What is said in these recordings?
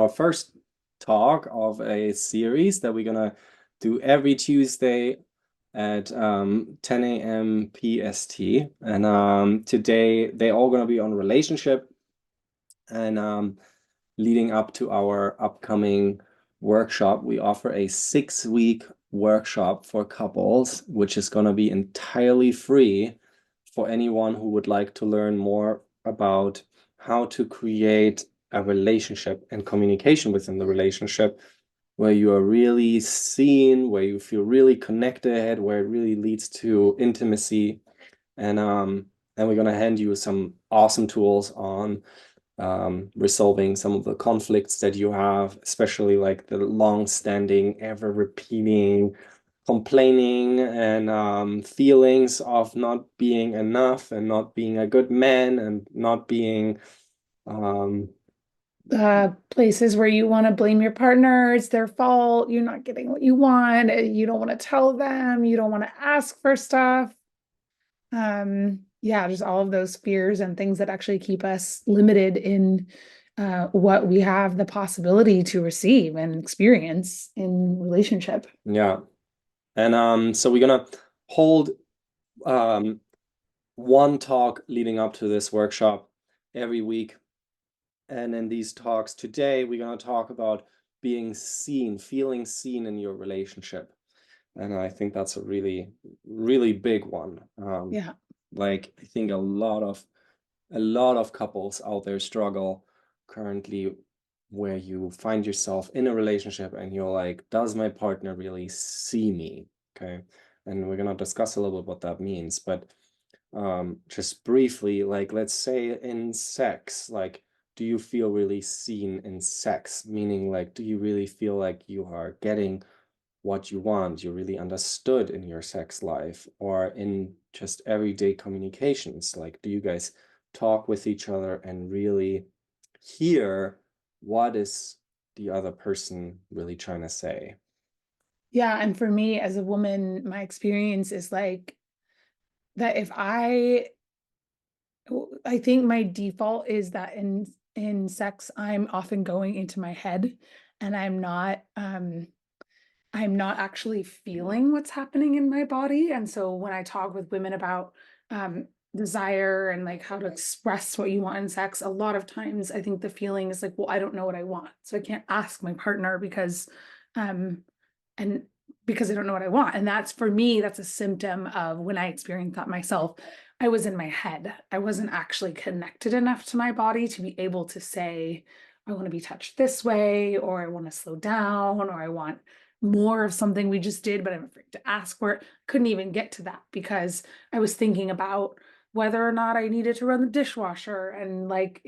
our first talk of a series that we're gonna do every Tuesday at 10 a.m. PST. And today they all gonna be on relationship and leading up to our upcoming workshop, we offer a 6-week workshop for couples, which is gonna be entirely free for anyone who would like to learn more about how to create a relationship and communication within the relationship where you are really seen, where you feel really connected, where it really leads to intimacy. And we're gonna hand you some awesome tools on resolving some of the conflicts that you have, especially like the long-standing, ever-repeating complaining and feelings of not being enough and not being a good man and not being um, Places where you want to blame your partner, it's their fault, you're not getting what you want, you don't want to tell them, you don't want to ask for stuff. Yeah, just all of those fears and things that actually keep us limited in what we have the possibility to receive and experience in relationship. yeah. And so we're gonna hold um, one talk leading up to this workshop every week. And in these talks today, we're going to talk about being seen, feeling seen in your relationship. And I think that's a really, really big one. Yeah. Like I think a lot of couples out there struggle currently where you find yourself in a relationship and you're like, does my partner really see me? Okay. And we're gonna discuss a little bit what that means, but just briefly, like let's say in sex, like do you feel really seen in sex? Meaning like, do you really feel like you are getting what you want, you're really understood in your sex life or in just everyday communications? Like, do you guys talk with each other and really hear what is the other person really trying to say? Yeah, and for me as a woman, my experience is like that if I think my default is that in sex I'm often going into my head and I'm not actually feeling what's happening in my body. And so when I talk with women about desire and like how to express what you want in sex, a lot of times I think the feeling is like, well, I don't know what I want. So I can't ask my partner um and because I don't know what I want. And that's for me, that's a symptom of when I experienced that myself. I was in my head. I wasn't actually connected enough to my body to be able to say, I want to be touched this way, or I want to slow down, or I want more of something we just did, but I'm afraid to ask for it. Couldn't even get to that because I was thinking about whether or not I needed to run the dishwasher and like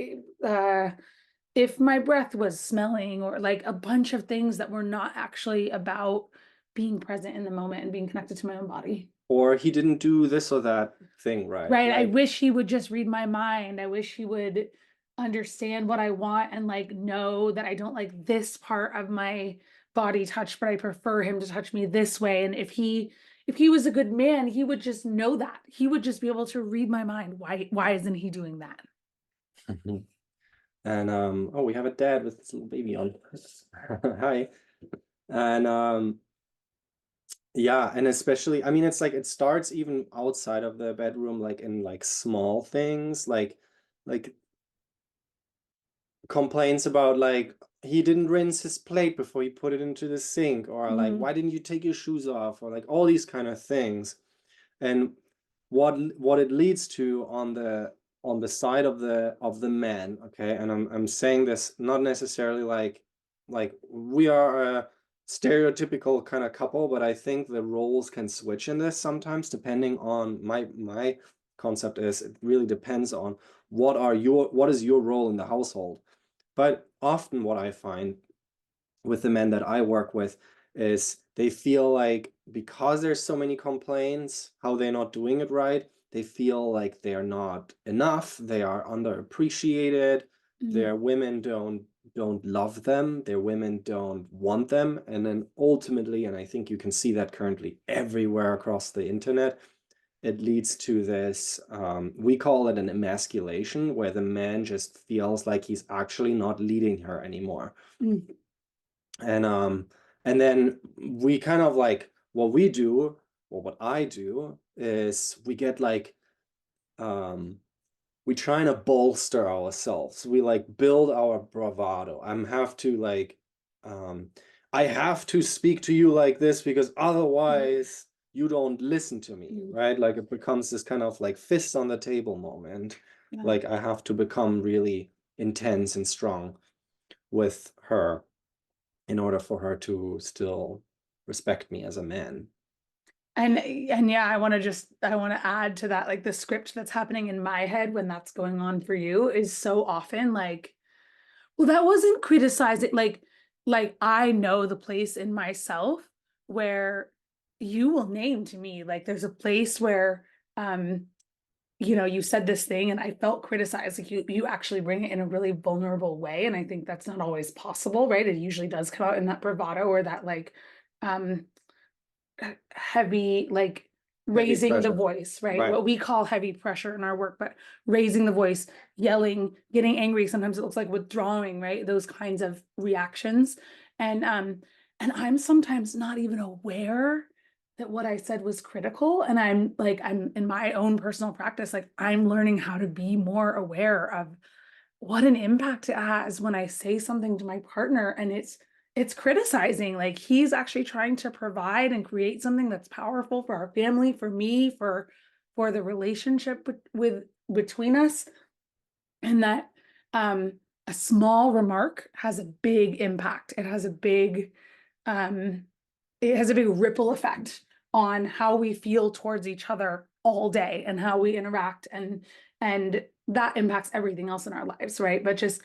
if my breath was smelling or like a bunch of things that were not actually about being present in the moment and being connected to my own body. Or he didn't do this or that thing right. Right. I Like, wish he would just read my mind. I wish he would understand what I want and like know that I don't like this part of my body touch, but I prefer him to touch me this way. And if he was a good man, he would just know that. He would just be able to read my mind. Why isn't he doing that? and oh, we have a dad with his little baby on. Hi. And yeah, and especially, I mean, it's like it starts even outside of the bedroom, like in like small things, like complaints about like he didn't rinse his plate before he put it into the sink, or like Mhm. why didn't you take your shoes off, or like all these kind of things. And what it leads to on the side of the man, okay, and I'm saying this not necessarily like we are a stereotypical kind of couple, but I think the roles can switch in this sometimes depending on my concept is it really depends on what is your role in the household. But often what I find with the men that I work with is they feel like because there's so many complaints, how they're not doing it right, they feel like they're not enough, they are underappreciated, Mhm. their women don't love them, their women don't want them, and then ultimately, and I think you can see that currently everywhere across the internet, it leads to this, we call it an emasculation, where the man just feels like he's actually not leading her anymore. Mm. And then we kind of like, what we do, or what I do, is we get like, we try to bolster ourselves. We like build our bravado. I have to speak to you like this because otherwise you don't listen to me, Mm. right? Like it becomes this kind of like fist on the table moment. Yeah. Like I have to become really intense and strong with her in order for her to still respect me as a man. And yeah, I want to add to that, like the script that's happening in my head when that's going on for you is so often like, well, that wasn't criticizing, like I know the place in myself where you will name to me, like there's a place where you said this thing and I felt criticized. Like you actually bring it in a really vulnerable way. And I think that's not always possible, right? It usually does come out in that bravado or that like um heavy, like Heavy raising the pressure. voice, right? Right. What we call heavy pressure in our work, but raising the voice, yelling, getting angry. Sometimes it looks like withdrawing, right? Those kinds of reactions. And I'm sometimes not even aware that what I said was critical. And I'm in my own personal practice, like I'm learning how to be more aware of what an impact it has when I say something to my partner and it's criticizing. Like he's actually trying to provide and create something that's powerful for our family, for me, for the relationship with between us. And that a small remark has a big impact. Um it has a big ripple effect on how we feel towards each other all day and how we interact, and that impacts everything else in our lives, right? But just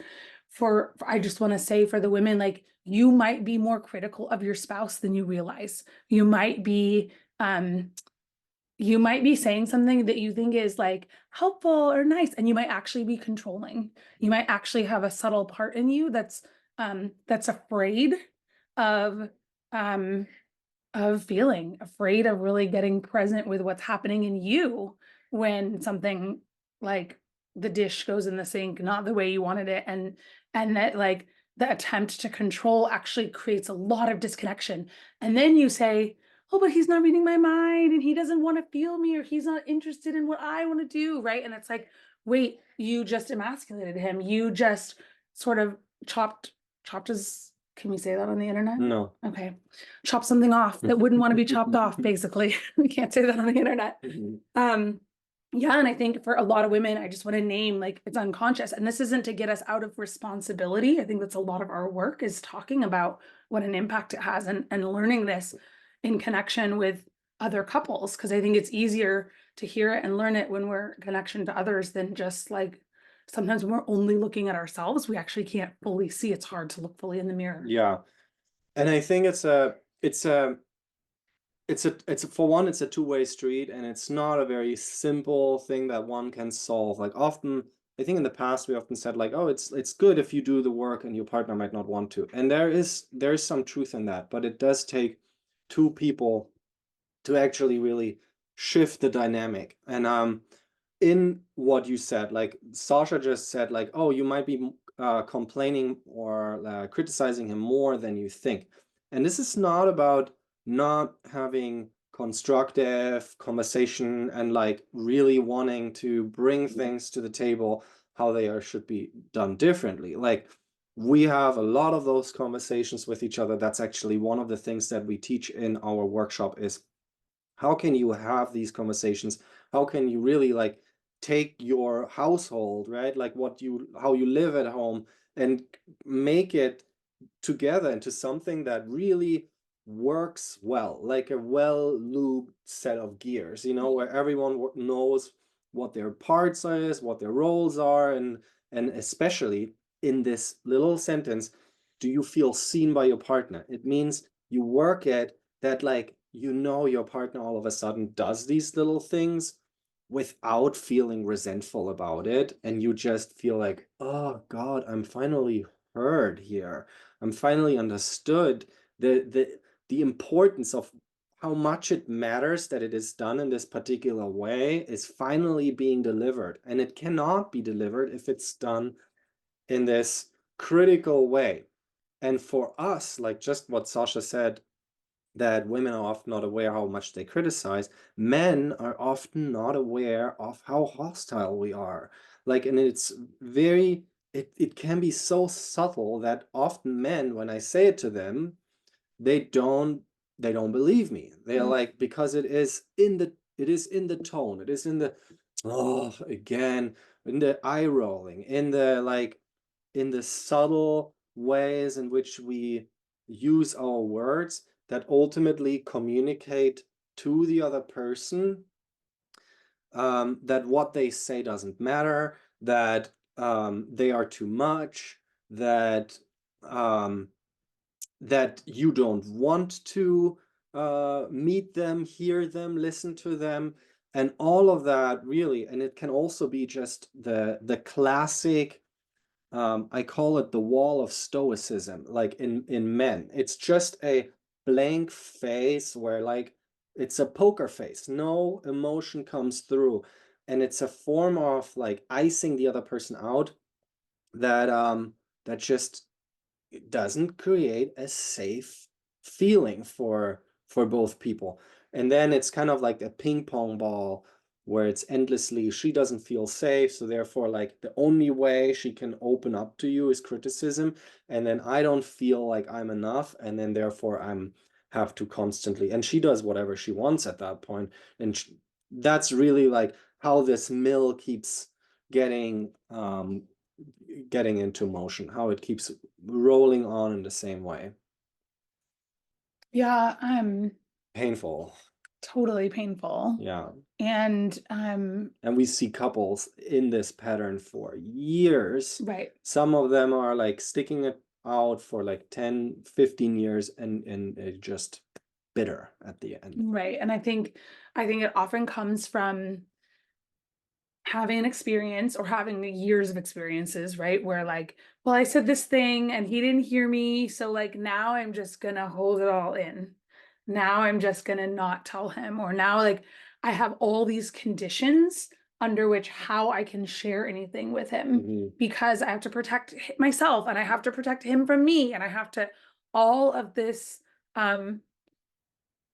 I just want to say for the women, like you might be more critical of your spouse than you realize. Um you might be saying something that you think is like helpful or nice, and you might actually be controlling. You might actually have a subtle part in you that's afraid of um feeling afraid of really getting present with what's happening in you when something like the dish goes in the sink not the way you wanted it, and that like the attempt to control actually creates a lot of disconnection. And then you say, oh, but he's not reading my mind and he doesn't want to feel me or he's not interested in what I want to do, right? And it's like, wait, you just emasculated him. You just sort of chopped his, can we say that on the internet? No. Okay. Chop something off that wouldn't want to be chopped off, basically. We can't say that on the internet. Yeah, and I think for a lot of women, I just want to name, like, it's unconscious. And this isn't to get us out of responsibility. I think that's a lot of our work, is talking about what an impact it has, and learning this in connection with other couples. Because I think it's easier to hear it and learn it when we're in connection to others than just like sometimes when we're only looking at ourselves, we actually can't fully see. It's hard to look fully in the mirror. Yeah. And I think it's for one, it's a two-way street, and it's not a very simple thing that one can solve. Like often, I think in the past we often said like, oh, it's good if you do the work and your partner might not want to. And there is some truth in that, but it does take two people to actually really shift the dynamic. And in what you said, like Sasha just said, like, oh, you might be complaining or criticizing him more than you think. And this is not about not having constructive conversation and like really wanting to bring things to the table how they should be done differently. Like we have a lot of those conversations with each other. That's actually one of the things that we teach in our workshop is how can you have these conversations? How can you really like take your household, right? Like how you live at home and make it together into something that really works well, like a well-lubed set of gears, where everyone knows what their parts is, what their roles are, and especially in this little sentence, do you feel seen by your partner? It means you work at that, like, your partner all of a sudden does these little things without feeling resentful about it, and you just feel like, oh God, I'm finally heard here. I'm finally understood the importance of how much it matters that it is done in this particular way is finally being delivered. And it cannot be delivered if it's done in this critical way. And for us, like just what Sasha said, that women are often not aware how much they criticize, men are often not aware of how hostile we are. Like, and it's very, it can be so subtle that often men, when I say it to them, they don't believe me. They're like, because it is in the tone, it is in the, oh, again, in the eye rolling, in the like, in the subtle ways in which we use our words that ultimately communicate to the other person that what they say doesn't matter, that they are too much, that that you don't want to meet them, hear them, listen to them, and all of that really. And it can also be just the classic, I call it the wall of stoicism, like in men. It's just a blank face where like it's a poker face, no emotion comes through, and it's a form of like icing the other person out that that just doesn't create a safe feeling for both people. And then it's kind of like a ping pong ball where it's endlessly, she doesn't feel safe, so therefore like the only way she can open up to you is criticism, and then I don't feel like I'm enough, and then therefore I'm have to constantly, and she does whatever she wants at that point. And that's really like how this mill keeps getting getting into motion, how it keeps rolling on in the same way. Yeah, Painful. totally painful. Yeah. And we see couples in this pattern for years. right. Some of them are like sticking it out for like 10, 15 years, and it just bitter at the end. Right. And I think it often comes from having an experience or having the years of experiences, right? Where like, well, I said this thing and he didn't hear me. So like now I'm just gonna hold it all in. Now I'm just gonna not tell him. Or now like I have all these conditions under which how I can share anything with him because I have to protect myself and I have to protect him from me and I have to all of this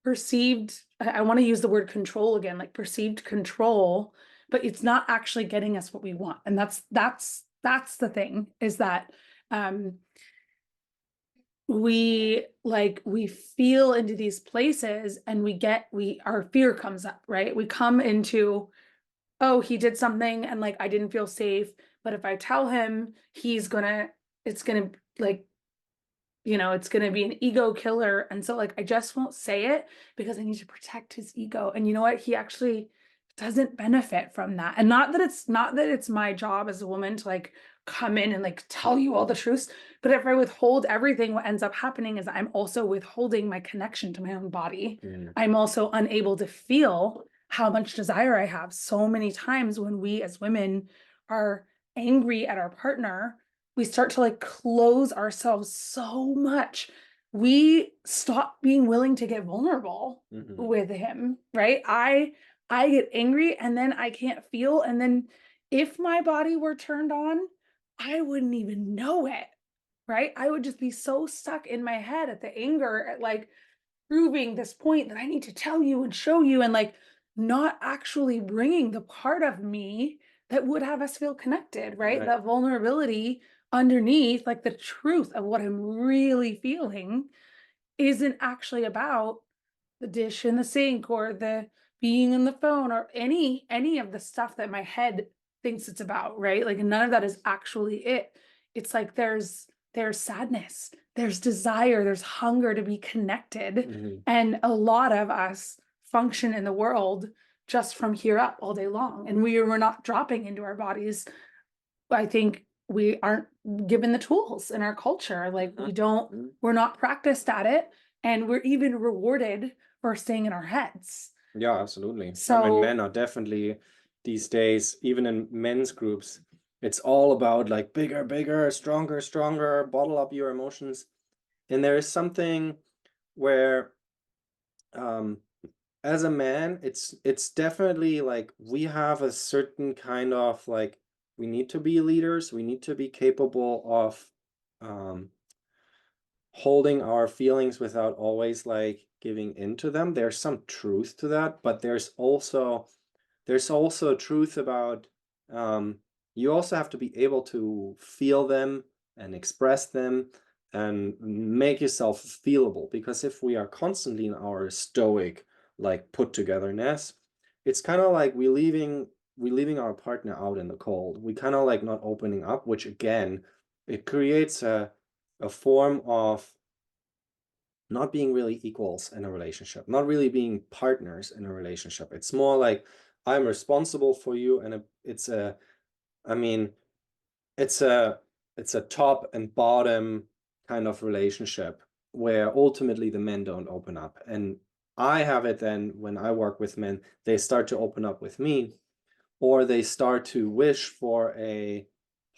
perceived, I want to use the word control again, like perceived control, but it's not actually getting us what we want. And that's the thing, is that we feel into these places and our fear comes up, right? We come into, oh, he did something and like I didn't feel safe, but if I tell him, it's gonna like, it's going to be an ego killer. And so like, I just won't say it because I need to protect his ego. And you know what? He actually doesn't benefit from that. And not that it's my job as a woman to like come in and like tell you all the truths, but if I withhold everything, what ends up happening is I'm also withholding my connection to my own body. I'm also unable to feel how much desire I have. So many times when we as women are angry at our partner, we start to like close ourselves so much. We stop being willing to get vulnerable with him, right? I get angry and then I can't feel. And then if my body were turned on, I wouldn't even know it, right? I would just be so stuck in my head at the anger, at like proving this point that I need to tell you and show you, and like not actually bringing the part of me that would have us feel connected, right? That vulnerability underneath, like the truth of what I'm really feeling, isn't actually about the dish in the sink or the being on the phone or any of the stuff that my head thinks it's about, right? Like none of that is actually it. It's like there's sadness, there's desire, there's hunger to be connected. And a lot of us function in the world just from here up all day long, and we're not dropping into our bodies. I think we aren't given the tools in our culture. Like we're not practiced at it, and we're even rewarded for staying in our heads. Yeah, absolutely. So I mean, men are definitely these days, even in men's groups, it's all about like bigger, bigger, stronger, stronger, bottle up your emotions. And there is something where as a man, it's definitely like we have a certain kind of like we need to be leaders, we need to be capable of um holding our feelings without always like giving into them. There's some truth to that, but there's also truth about you also have to be able to feel them and express them and make yourself feelable, because if we are constantly in our stoic like put togetherness, it's kind of like we leaving our partner out in the cold. We kind of like not opening up, which again, it creates a form of not being really equals in a relationship, not really being partners in a relationship. It's more like I'm responsible for you, and it's a, I mean, it's a it's a top and bottom kind of relationship where ultimately the men don't open up. And I have it then when I work with men, they start to open up with me, or they start to wish for a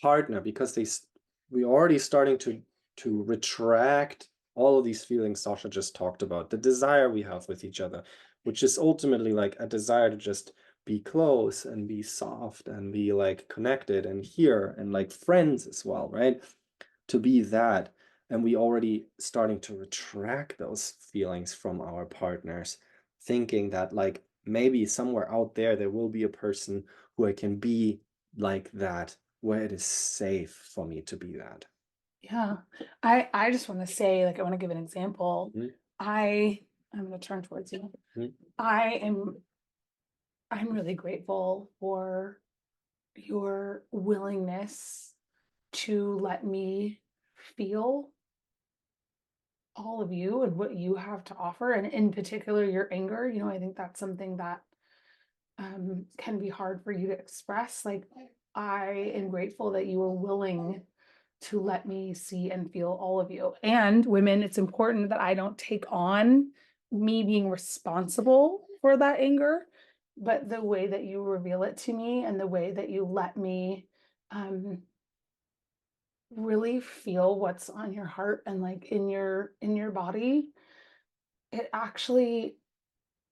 partner because we already starting to retract all of these feelings Sasha just talked about, the desire we have with each other, which is ultimately like a desire to just be close and be soft and be like connected and here and like friends as well, right? To be that. And we already starting to retract those feelings from our partners, thinking that like maybe somewhere out there will be a person who I can be like that, where it is safe for me to be that. Yeah. I just want to say, like, I want to give an example. Mhm. I I'm going to turn towards you. Mhm. I am I'm really grateful for your willingness to let me feel all of you and what you have to offer, and in particular your anger. I think that's something that can be hard for you to express. Like, I am grateful that you are willing to let me see and feel all of you. And women, it's important that I don't take on me being responsible for that anger, but the way that you reveal it to me and the way that you let me um really feel what's on your heart and like in your body, it actually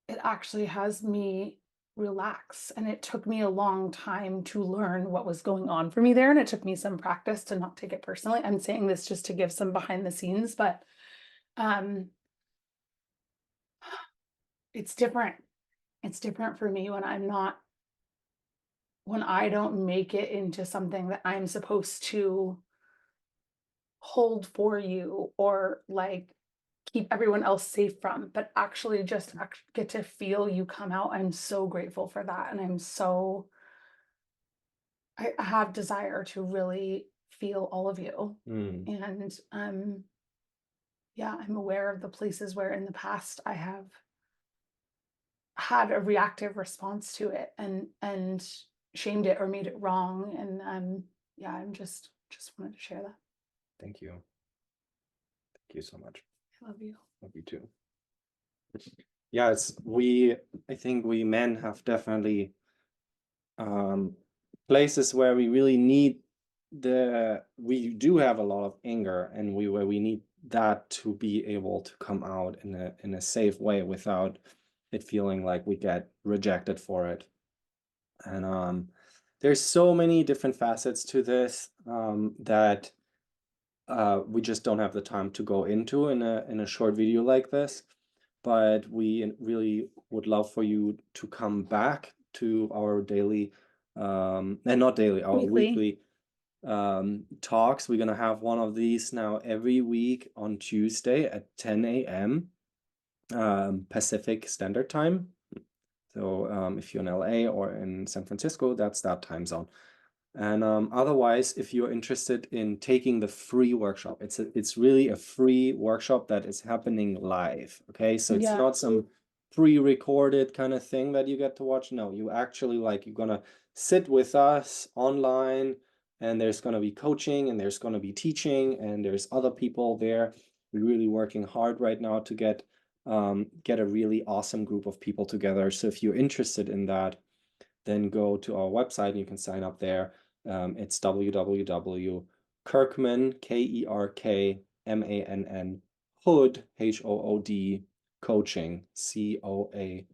it actually has me relax. And it took me a long time to learn what was going on for me there. And it took me some practice to not take it personally. I'm saying this just to give some behind the scenes, but um, it's different. It's different for me when I don't make it into something that I'm supposed to hold for you or like keep everyone else safe from, but actually just get to feel you come out. I'm so grateful for that. And I have desire to really feel all of you. Mm. And yeah, I'm aware of the places where in the past I have had a reactive response to it and shamed it or made it wrong. And yeah, I'm just wanted to share that. Thank you. Thank you so much. I love you. Love you too. Yeah, I think we men have definitely um places where we really need we do have a lot of anger, and where we need that to be able to come out in a safe way without it feeling like we get rejected for it. And there's so many different facets to this that we just don't have the time to go into in a short video like this. But we really would love for you to come back to our daily, and not daily, our Weekly. weekly talks. We're gonna have one of these now every week on Tuesday at 10 a.m. Pacific Standard Time. So if you're in LA or in San Francisco, that's that time zone. And otherwise, if you're interested in taking the free workshop, it's really a free workshop that is happening live. Okay, so it's Yeah. not some pre-recorded kind of thing that you get to watch. No, you actually like you're gonna sit with us online, and there's gonna be coaching, and there's gonna be teaching, and there's other people there. We're really working hard right now to get a really awesome group of people together. So if you're interested in that, then go to our website and you can sign up there. It's www.kerkmann, Kerkmann, Hood, Hood, Coaching, COACHING,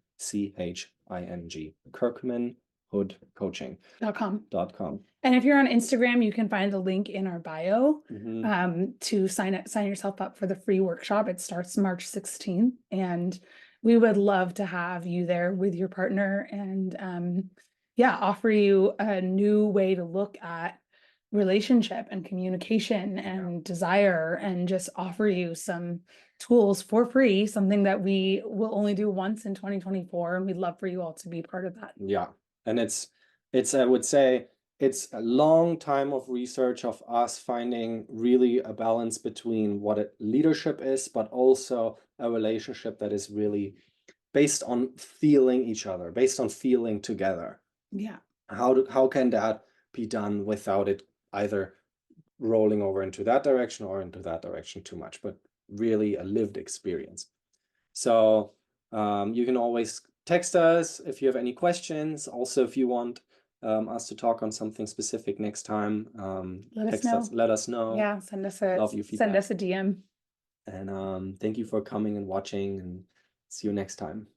Kirkman Hood .com. Coaching.com. And if you're on Instagram, you can find the link in our bio Mhm. to sign yourself up for the free workshop. It starts March 16th, and we would love to have you there with your partner and yeah, offer you a new way to look at relationship and communication and desire, and just offer you some tools for free, something that we will only do once in 2024, and we'd love for you all to be part of that. Yeah. And it's I would say it's a long time of research of us finding really a balance between what leadership is, but also a relationship that is really based on feeling each other, based on feeling together. Yeah. How can that be done without it either rolling over into that direction or into that direction too much, but really a lived experience. So you can always text us if you have any questions. Also, if you want us to talk on something specific next time, Let us know. let us know. Yeah, send us Love your feedback. a DM. And thank you for coming and watching, and see you next time.